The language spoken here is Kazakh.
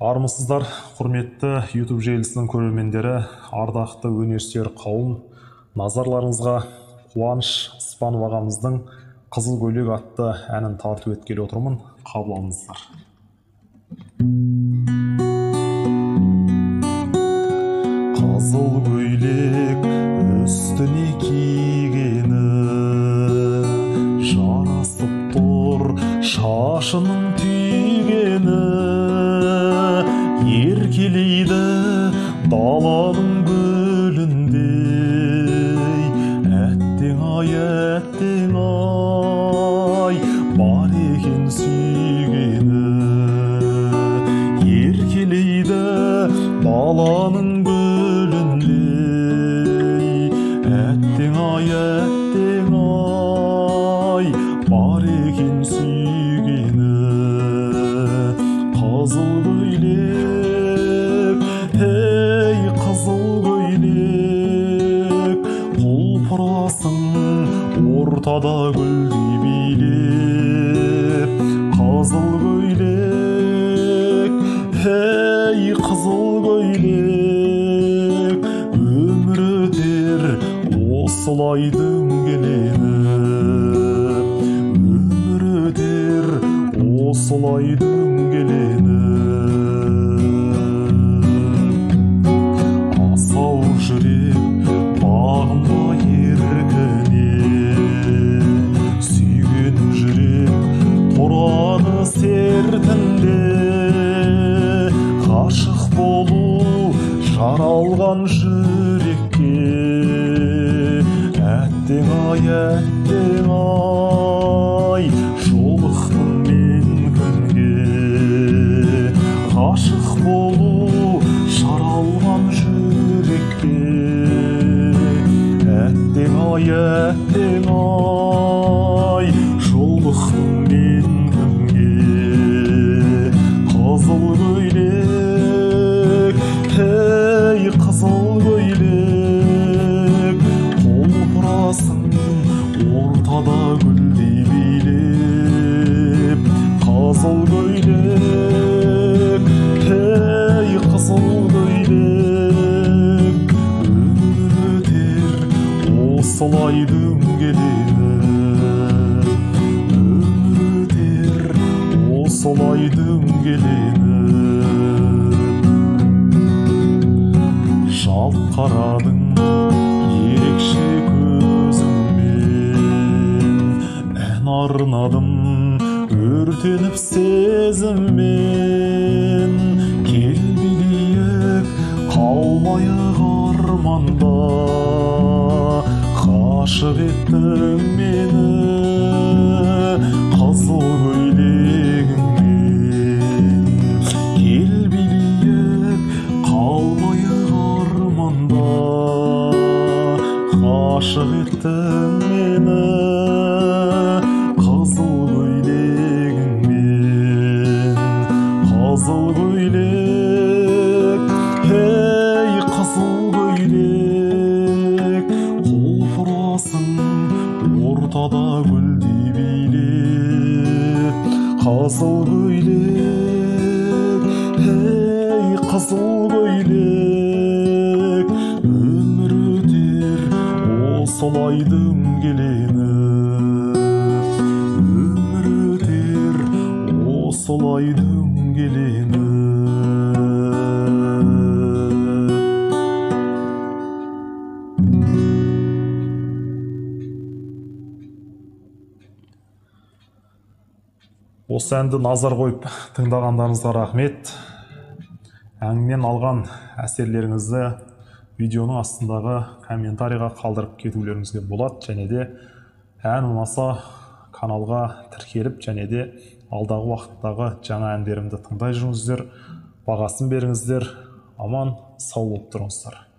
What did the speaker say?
Армысыздар, құрметті YouTube желісінің көрермендері, ардақты өнерсүйер қауым. Назарларыңызға Қуаныш Спанов ағамыздың «Қызыл көйлек» атты әнін тарту еткелі отырмын. Қабыл алыңыздар. Қызыл көйлек үстіне кигені, жарасып тұр шашының түйгені, еркелейді даланың гүліндей. Әттең ай, бар екен сүйгені. Еркелейді даланың гүліндей. Әттең ай, бар екен сүйгені. Қызыл көйлек, ей қызыл көйлек, құлпырасың ортада гүлдей билеп. Қызыл көйлек, ей қызыл көйлек, өмір өтер осылай дөңгеленіп. Өмір өтер осылай дөңгеленіп. Асау жүрек бағында еркіне, сүйген жүрек тұрады сертінде. Ғашық болу жаралған жүрекке, әттең ай, жолықтым мен күнге. Ғашық болу жаралған жүрекке, әттең ай, жолықтым мен күнге. Қызыл көйлек, ей қызыл көйлек, құлпырасың ортада гүлдей билеп. Қызыл көйлек, ей қызыл көйлек, өмір өтер осылай дөңгеленіп. Өмір өтер осылай дөңгеленіп. Жалт қарадың ерекше көзіңмен, ән арнадым өртеніп сезіммен. Кел билейік қалмайық арманда, ғашық еттің мені қызыл көйлегіңмен. Кел билейік қалмайық арманда, ғашық еттің мені қызыл көйлегіңмен. Қызыл көйлек, ей қызыл көйлек, құлпырасың ортада гүлдей билеп. Қызыл көйлек, ей қызыл көйлек, өмір өтер осылай дөңгеленіп. Өмір өтер осылай дөңгеленіп. Осы әнді назар қойып тыңдағандарыңызға рахмет. Әннен алған әсерлеріңізді видеоның астындағы комментарийға қалдырып кетулеріңізге болады. Және де ән ұнаса каналға тіркеліп, және де алдағы уақыттағы жаңа әндерімді тыңдай жүріңіздер, бағасын беріңіздер. Аман сау болып тұрыңыздар.